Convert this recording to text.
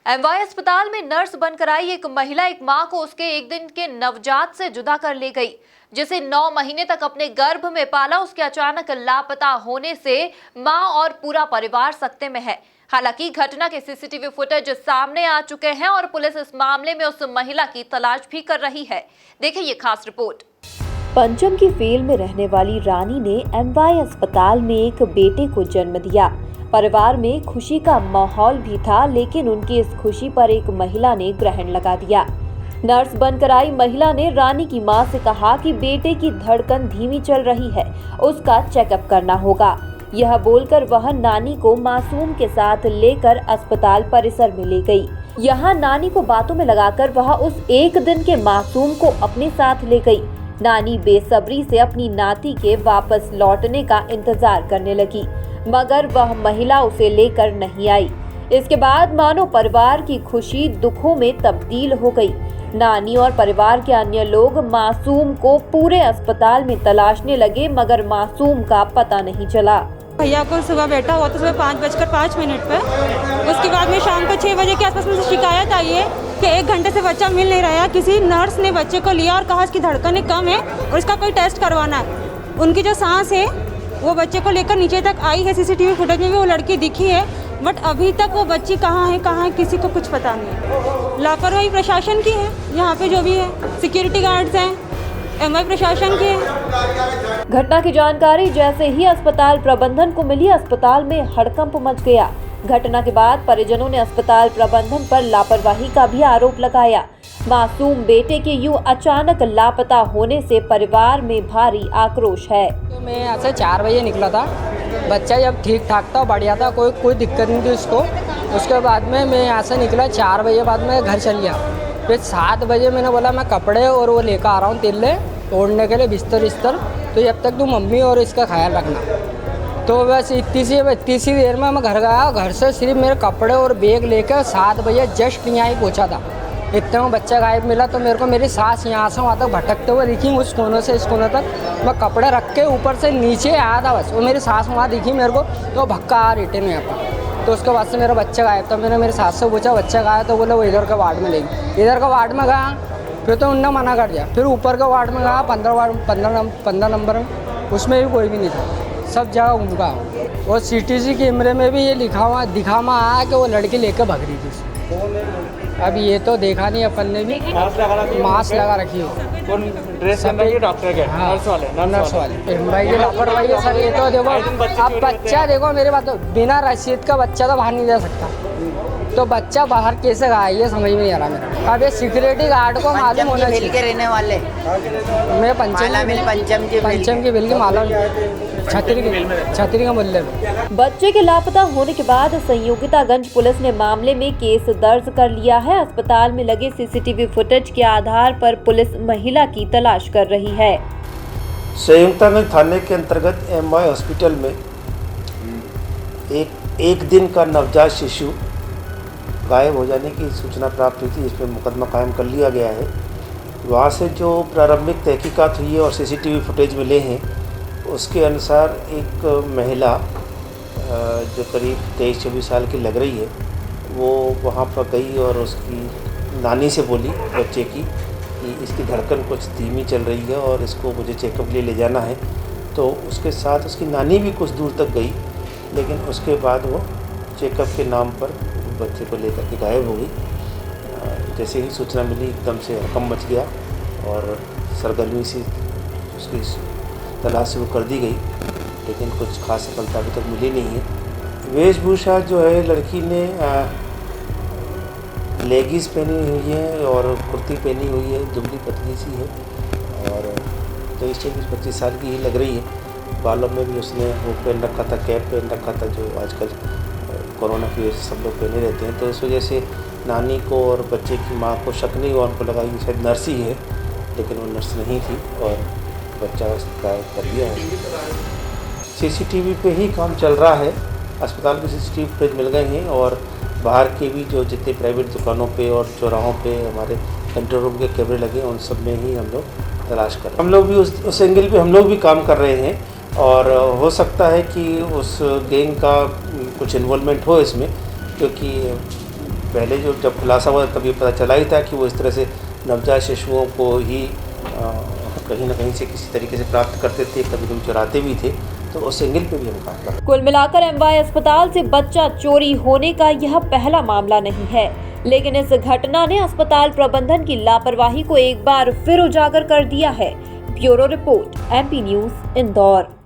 MY अस्पताल में nurse बनकर आई एक महिला एक मां को उसके एक दिन के नवजात से जुदा कर ले गई, जिसे 9 महीने तक अपने गर्भ में पाला। उसके अचानक लापता होने से मां और पूरा परिवार सकते में है। हालांकि घटना के सीसीटीवी फुटेज सामने आ चुके हैं और पुलिस इस मामले में उस महिला की तलाश भी कर रही है। देखिए ये खास रिपोर्ट। पंचम की फेल में रहने वाली रानी ने एमवाई अस्पताल में एक बेटे को जन्म दिया। परिवार में खुशी का माहौल भी था, लेकिन उनकी इस खुशी पर एक महिला ने ग्रहण लगा दिया। नर्स बनकर आई महिला ने रानी की मां से कहा कि बेटे की धड़कन धीमी चल रही है, उसका चेकअप करना होगा। यह बोलकर वह नानी को मासूम के साथ लेकर अस्पताल परिसर में ले गई। यहाँ नानी को बातों में लगाकर वह उस एक दिन के मासूम को अपने साथ ले गई। नानी बेसब्री से अपनी नाती के वापस लौटने का इंतजार करने लगी, मगर वह महिला उसे लेकर नहीं आई। इसके बाद मानो परिवार की खुशी दुखों में तब्दील हो गई। नानी और परिवार के अन्य लोग मासूम को पूरे अस्पताल में तलाशने लगे, मगर मासूम का पता नहीं चला। भैया को सुबह बैठा हुआ तो सुबह 5:05 पे, उसके बाद में शाम को 6 बजे के आसपास मुझे शिकायत आई है कि 1 घंटे से बच्चा मिल नहीं रहा है। किसी नर्स ने बच्चे को लिया और कहा इसकी धड़कनें कम है और इसका कोई टेस्ट करवाना है। उनकी जो सांस है वो बच्चे को लेकर नीचे तक आई है। सीसीटीवी फुटेज में भी वो लड़की दिखी है, बट अभी तक वो बच्ची कहाँ है किसी को कुछ पता नहीं है। लापरवाही प्रशासन की है, यहाँ पे जो भी है सिक्योरिटी गार्ड्स हैं, एमवाई प्रशासन की है। घटना की जानकारी जैसे ही अस्पताल प्रबंधन को मिली, अस्पताल में हड़कंप मच गया। घटना के बाद परिजनों ने अस्पताल प्रबंधन पर लापरवाही का भी आरोप लगाया। मासूम बेटे के यूं अचानक लापता होने से परिवार में भारी आक्रोश है। तो मैं यहाँ से 4 बजे निकला था, बच्चा जब ठीक ठाक था, बढ़िया था, कोई दिक्कत नहीं थी उसको। उसके बाद में मैं यहाँ से निकला 4 बजे बाद मैं घर चल गया। फिर 7 बजे मैंने बोला मैं कपड़े और वो लेकर आ रहा हूँ तिल्ले ओढ़ने के लिए, बिस्तर, तो जब तक तू मम्मी और इसका ख्याल रखना। तो बस इतनी सी देर में मैं घर गया। घर से सिर्फ मेरे कपड़े और बैग लेकर 7 बजे जस्ट यहाँ ही पहुँचा था। इतने में बच्चा गायब मिला तो मेरे को मेरी सास यहाँ से वहाँ तक भटकते हुए दिखी, उस कोने से इस कोने तक। मैं कपड़े रख के ऊपर से नीचे आया था बस, वो मेरी सास वहाँ दिखी मेरे को, तो भक्का आ रिटर्न में यहाँ। तो उसके बाद से मेरा बच्चा गायब था। मैंने मेरी सास से पूछा बच्चा गायब, तो बोले वो इधर के वार्ड में लेगी। इधर का वार्ड में गया, फिर तो उनने मना कर दिया। फिर ऊपर के वार्ड में गया 15 नंबर में, उसमें भी कोई भी नहीं था। सब जगह घूम गया। और सीटीसी कैमरे में भी ये दिखावा आया कि वो लड़की लेकर भाग रही थी। अब ये तो देखा नहीं अपन ने भी। मास्क लगा रखी हो, ड्रेस डॉक्टर के हाँ, नर्स वाले भाई ये लापरवाही है सर। ये तो देखो अब बच्चा, देखो मेरी बात, बिना रसीद का बच्चा तो बाहर नहीं जा सकता। तो बच्चा बाहर कैसे गया ये समझ में नहीं आ रहा मेरा। अब ये सिक्योरिटी गार्ड को मालूम होना चाहिए। के रहने वाले मैं पंचम की बिल की माला छतरी का मूल्य में। बच्चे के लापता होने के बाद संयोगितागंज पुलिस ने मामले में केस दर्ज कर लिया है। अस्पताल में लगे सीसीटीवी फुटेज के आधार पर पुलिस महिला की तलाश कर रही है। संयोगितागंज थाने के अंतर्गत एमवाई हॉस्पिटल में एक दिन का नवजात शिशु गायब हो जाने की सूचना प्राप्त हुई थी। इस पर मुकदमा कायम कर लिया गया है। वहाँ से जो प्रारंभिक तहकीकात हुई है और सीसीटीवी फुटेज मिले हैं, उसके अनुसार एक महिला जो करीब 23-24 साल की लग रही है, वो वहाँ पर गई और उसकी नानी से बोली बच्चे की कि इसकी धड़कन कुछ धीमी चल रही है और इसको मुझे चेकअप के लिए ले जाना है। तो उसके साथ उसकी नानी भी कुछ दूर तक गई, लेकिन उसके बाद वो चेकअप के नाम पर बच्चे को लेकर के गायब हो गई। जैसे ही सूचना मिली एकदम से हड़कंप मच गया और सरगर्मी से उसकी तलाश शुरू कर दी गई, लेकिन कुछ खास सफलता अभी तक मिली नहीं है। वेशभूषा जो है, लड़की ने लेगिस पहनी हुई है और कुर्ती पहनी हुई है, दुबली पतली सी है और 23-25 साल की ही लग रही है। बालों में भी उसने वो पहन रखा था, कैप पहन रखा था, जो आजकल कोरोना की वजह से सब लोग पहने रहते हैं। तो इस वजह से नानी को और बच्चे की माँ को शक नहीं हुआ, उनको लगा कि शायद नर्स ही है, लेकिन वो नर्स नहीं थी और बच्चा गायब कर दिया है। सीसीटीवी पे ही काम चल रहा है। अस्पताल के सीसीटीवी फुटेज मिल गए हैं और बाहर के भी जो जितने प्राइवेट दुकानों पे और चौराहों पे हमारे कंट्रोल रूम के कैमरे लगे हैं, उन सब में ही हम लोग तलाश कर रहे हैं। हम लोग भी उस एंगल पे हम लोग भी काम कर रहे हैं और हो सकता है कि उस गैंग का कुछ इन्वॉल्वमेंट हो इसमें, क्योंकि पहले जो जब खुलासा हुआ तब ये पता चला ही था कि वो इस तरह से नवजात शिशुओं को ही कहीं ना कहीं से किसी तरीके से प्राप्त करते थे, कभी कभी चुराते भी थे, तो उस एंगल पे भी हम काम कर रहे हैं। कुल मिलाकर एमवाई अस्पताल से बच्चा चोरी होने का यह पहला मामला नहीं है, लेकिन इस घटना ने अस्पताल प्रबंधन की लापरवाही को एक बार फिर उजागर कर दिया है। Bureau report, MP news, Indore.